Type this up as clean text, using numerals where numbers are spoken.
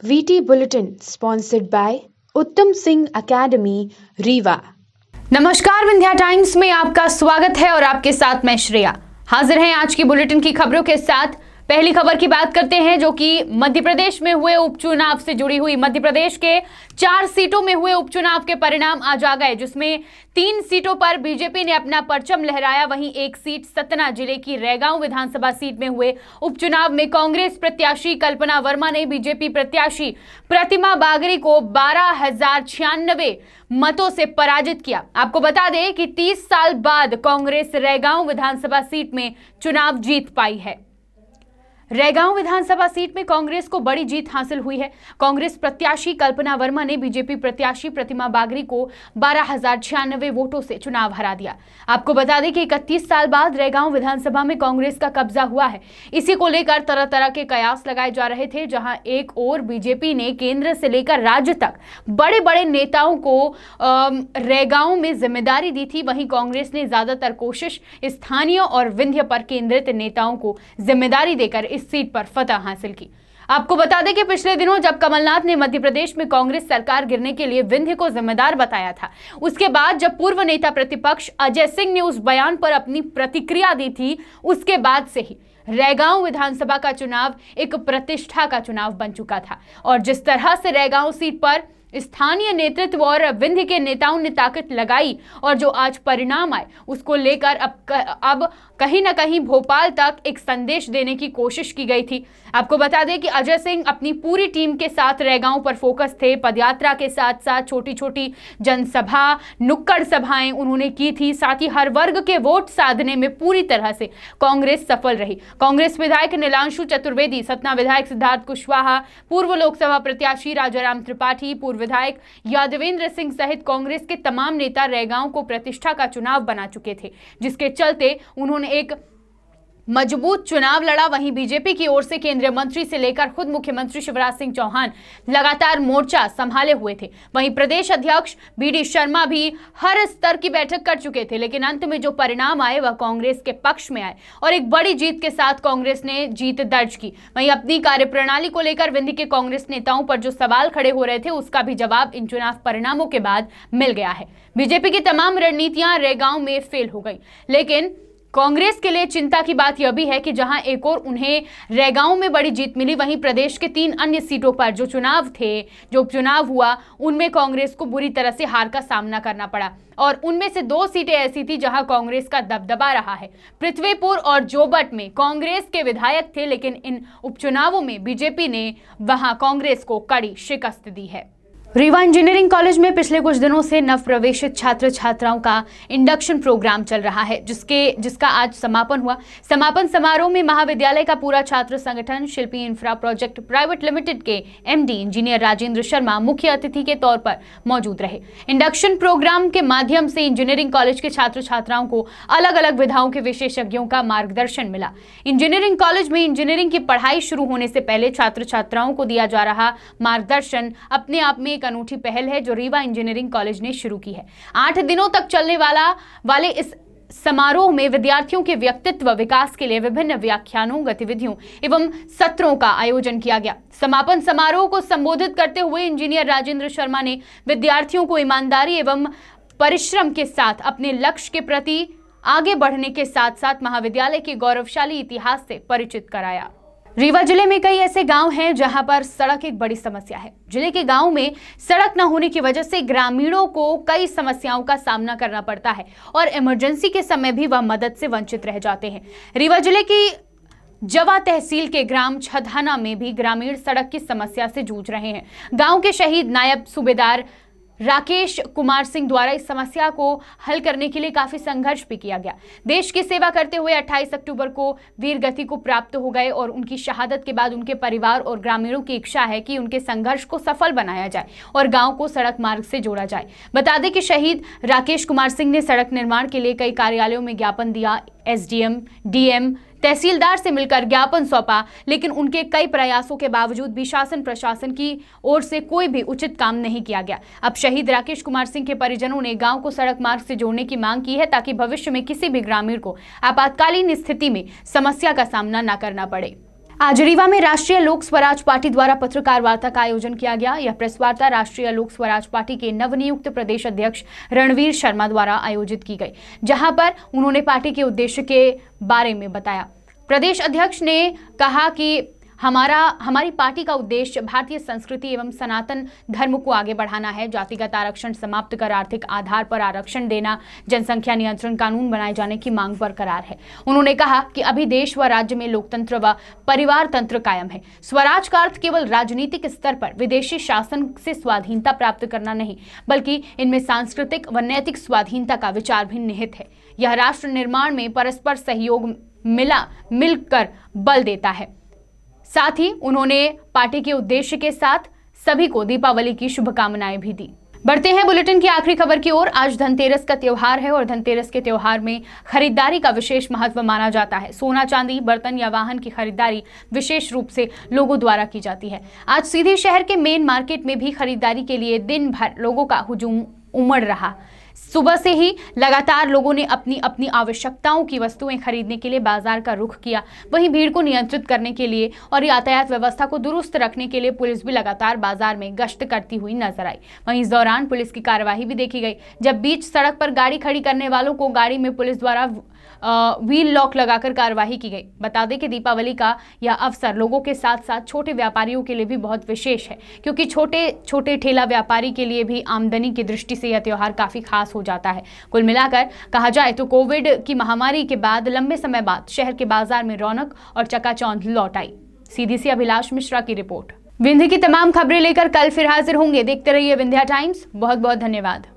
VT Bulletin sponsored by उत्तम Singh academy Rewa. नमस्कार, Vindhya times में आपका स्वागत है और आपके साथ मैं श्रेया हाजिर हैं आज की बुलेटिन की खबरों के साथ। पहली खबर की बात करते हैं जो कि मध्य प्रदेश में हुए उपचुनाव से जुड़ी हुई। मध्य प्रदेश के 4 सीटों में हुए उपचुनाव के परिणाम आज आ गए, जिसमें 3 सीटों पर बीजेपी ने अपना परचम लहराया। वहीं एक सीट सतना जिले की रैगांव विधानसभा सीट में हुए उपचुनाव में कांग्रेस प्रत्याशी कल्पना वर्मा ने बीजेपी प्रत्याशी प्रतिमा बागरी को 12,096 मतों से पराजित किया। आपको बता दें कि 30 साल बाद कांग्रेस रैगांव विधानसभा सीट में चुनाव जीत पाई है। रैगांव विधानसभा सीट में कांग्रेस को बड़ी जीत हासिल हुई है। कांग्रेस प्रत्याशी कल्पना वर्मा ने बीजेपी प्रत्याशी प्रतिमा बागरी को 12,096 वोटों से चुनाव हरा दिया। आपको बता दें कि 31 साल बाद रैगांव विधानसभा में कांग्रेस का कब्जा हुआ है। इसी को लेकर तरह तरह के कयास लगाए जा रहे थे। जहां एक ओर बीजेपी ने केंद्र से लेकर राज्य तक बड़े बड़े नेताओं को रैगांव में जिम्मेदारी दी थी, वहीं कांग्रेस ने ज्यादातर कोशिश स्थानीय और विंध्य पर केंद्रित नेताओं को जिम्मेदारी देकर इस सीट पर फतह हासिल की। आपको बता दें कि पिछले दिनों जब कमलनाथ ने मध्य प्रदेश में कांग्रेस सरकार गिरने के लिए विंध्य को जिम्मेदार बताया था, उसके बाद जब पूर्व नेता प्रतिपक्ष अजय सिंह ने उस बयान पर अपनी प्रतिक्रिया दी थी, उसके बाद से ही रैगांव विधानसभा का चुनाव एक प्रतिष्ठा का चुनाव बन चुका था। और जिस तरह से रैगांव सीट पर स्थानीय नेतृत्व और विंध्य के नेताओं ने ताकत लगाई और जो आज परिणाम आए, उसको लेकर अब कहीं ना कहीं भोपाल तक एक संदेश देने की कोशिश की गई थी। आपको बता दें कि अजय सिंह अपनी पूरी टीम के साथ रैगांव पर फोकस थे। पदयात्रा के साथ साथ छोटी छोटी जनसभा, नुक्कड़ सभाएं उन्होंने की थी। साथ ही हर वर्ग के वोट साधने में पूरी तरह से कांग्रेस सफल रही। कांग्रेस विधायक नीलांशु चतुर्वेदी, सतना विधायक सिद्धार्थ कुशवाहा, पूर्व लोकसभा प्रत्याशी राजाराम त्रिपाठी, पूर्व विधायक यादवेंद्र सिंह सहित कांग्रेस के तमाम नेता रैगांव को प्रतिष्ठा का चुनाव बना चुके थे, जिसके चलते उन्होंने एक मजबूत चुनाव लड़ा। वहीं बीजेपी की ओर से केंद्रीय मंत्री से लेकर खुद मुख्यमंत्री शिवराज सिंह चौहान लगातार मोर्चा संभाले हुए थे। वहीं प्रदेश अध्यक्ष बीडी शर्मा भी हर स्तर की बैठक कर चुके थे, लेकिन अंत में जो परिणाम आए वह कांग्रेस के पक्ष में आए और एक बड़ी जीत के साथ कांग्रेस ने जीत दर्ज की। वहीं अपनी कार्यप्रणाली को लेकर विंध्य के कांग्रेस नेताओं पर जो सवाल खड़े हो रहे थे, उसका भी जवाब इन चुनाव परिणामों के बाद मिल गया है। बीजेपी की तमाम रणनीतियां रैगांव में फेल हो गई, लेकिन कांग्रेस के लिए चिंता की बात यह भी है कि जहां एक और उन्हें रैगांव में बड़ी जीत मिली, वहीं प्रदेश के 3 अन्य सीटों पर जो उपचुनाव हुआ, उनमें कांग्रेस को बुरी तरह से हार का सामना करना पड़ा। और उनमें से 2 सीटें ऐसी थी जहां कांग्रेस का दबदबा रहा है। पृथ्वीपुर और जोबट में कांग्रेस के विधायक थे, लेकिन इन उपचुनावों में बीजेपी ने वहां कांग्रेस को कड़ी शिकस्त दी है। रीवा इंजीनियरिंग कॉलेज में पिछले कुछ दिनों से नव प्रवेशित छात्र छात्राओं का इंडक्शन प्रोग्राम चल रहा है, जिसका आज समापन हुआ। समापन समारोह में महाविद्यालय का पूरा छात्र संगठन शिल्पी इंफ्रा प्रोजेक्ट प्राइवेट लिमिटेड के एमडी इंजीनियर राजेंद्र शर्मा मुख्य अतिथि के तौर पर मौजूद रहे। इंडक्शन प्रोग्राम के माध्यम से इंजीनियरिंग कॉलेज के छात्र छात्राओं को अलग अलग विधाओं के विशेषज्ञों का मार्गदर्शन मिला। इंजीनियरिंग कॉलेज में इंजीनियरिंग की पढ़ाई शुरू होने से पहले छात्र छात्राओं को दिया जा रहा मार्गदर्शन अपने आप में अनूठी पहल है जो रीवा इंजीनियरिंग कॉलेज ने शुरू की है। 8 दिनों तक चलने वाले इस समारोह में विद्यार्थियों के व्यक्तित्व विकास के लिए विभिन्न व्याख्यानों, गतिविधियों एवं सत्रों का आयोजन किया गया। समापन समारोह को संबोधित करते हुए इंजीनियर राजेंद्र शर्मा ने विद्यार्थियों को ईमानदारी एवं परिश्रम के साथ अपने लक्ष्य के प्रति आगे बढ़ने के साथ साथ महाविद्यालय के गौरवशाली इतिहास से परिचित कराया। रीवा जिले में कई ऐसे गांव हैं जहां पर सड़क एक बड़ी समस्या है। जिले के गांव में सड़क न होने की वजह से ग्रामीणों को कई समस्याओं का सामना करना पड़ता है और इमरजेंसी के समय भी वह मदद से वंचित रह जाते हैं। रीवा जिले की जवा तहसील के ग्राम छधाना में भी ग्रामीण सड़क की समस्या से जूझ रहे हैं। गांव के शहीद नायब सूबेदार राकेश कुमार सिंह द्वारा इस समस्या को हल करने के लिए काफी संघर्ष भी किया गया। देश की सेवा करते हुए 28 अक्टूबर को वीर गति को प्राप्त हो गए और उनकी शहादत के बाद उनके परिवार और ग्रामीणों की इच्छा है कि उनके संघर्ष को सफल बनाया जाए और गांव को सड़क मार्ग से जोड़ा जाए। बता दें कि शहीद राकेश कुमार सिंह ने सड़क निर्माण के लिए कई कार्यालयों में ज्ञापन दिया। एसडीएम, डीएम, तहसीलदार से मिलकर ज्ञापन सौंपा, लेकिन उनके कई प्रयासों के बावजूद भी शासन प्रशासन की ओर से कोई भी उचित काम नहीं किया गया। अब शहीद राकेश कुमार सिंह के परिजनों ने गांव को सड़क मार्ग से जोड़ने की मांग की है ताकि भविष्य में किसी भी ग्रामीण को आपातकालीन स्थिति में समस्या का सामना न करना पड़े। आज रीवा में राष्ट्रीय लोक स्वराज पार्टी द्वारा पत्रकार वार्ता का आयोजन किया गया। यह प्रेस वार्ता राष्ट्रीय लोक स्वराज पार्टी के नवनियुक्त प्रदेश अध्यक्ष रणवीर शर्मा द्वारा आयोजित की गई, जहां पर उन्होंने पार्टी के उद्देश्य के बारे में बताया। प्रदेश अध्यक्ष ने कहा कि हमारी पार्टी का उद्देश्य भारतीय संस्कृति एवं सनातन धर्म को आगे बढ़ाना है। जातिगत आरक्षण समाप्त कर आर्थिक आधार पर आरक्षण देना, जनसंख्या नियंत्रण कानून बनाए जाने की मांग बरकरार है। उन्होंने कहा कि अभी देश व राज्य में लोकतंत्र व परिवार तंत्र कायम है। स्वराज का अर्थ केवल राजनीतिक स्तर पर विदेशी शासन से स्वाधीनता प्राप्त करना नहीं, बल्कि इनमें सांस्कृतिक व नैतिक स्वाधीनता का विचार भी निहित है। यह राष्ट्र निर्माण में परस्पर सहयोग मिलकर बल देता है। साथ ही उन्होंने पार्टी के उद्देश्य के साथ सभी को दीपावली की शुभकामनाएं भी दी। बढ़ते हैं बुलेटिन की आखिरी खबर की ओर। आज धनतेरस का त्योहार है और धनतेरस के त्योहार में खरीदारी का विशेष महत्व माना जाता है। सोना, चांदी, बर्तन या वाहन की खरीदारी विशेष रूप से लोगों द्वारा की जाती है। आज सीधी शहर के मेन मार्केट में भी खरीदारी के लिए दिन भर लोगों का हुजूम उमड़ रहा। सुबह से ही लगातार लोगों ने अपनी अपनी आवश्यकताओं की वस्तुएं खरीदने के लिए बाजार का रुख किया। वहीं भीड़ को नियंत्रित करने के लिए और यातायात व्यवस्था को दुरुस्त रखने के लिए पुलिस भी लगातार बाजार में गश्त करती हुई नजर आई। वहीं इस दौरान पुलिस की कार्यवाही भी देखी गई, जब बीच सड़क पर गाड़ी खड़ी करने वालों को गाड़ी में पुलिस द्वारा व्हील लॉक लगाकर कार्यवाही की गई। बता दें कि दीपावली का यह अवसर लोगों के साथ साथ छोटे व्यापारियों के लिए भी बहुत विशेष है, क्योंकि छोटे छोटे ठेला व्यापारी के लिए भी आमदनी की दृष्टि से यह त्योहार काफी खास हो जाता है। कुल मिलाकर कहा जाए तो कोविड की महामारी के बाद लंबे समय बाद शहर के बाजार में रौनक और चकाचौंध लौट आई। सीधी सी अभिलाष मिश्रा की रिपोर्ट। विंध्य की तमाम खबरें लेकर कल फिर हाजिर होंगे। देखते रहिए विंध्या टाइम्स। बहुत बहुत धन्यवाद।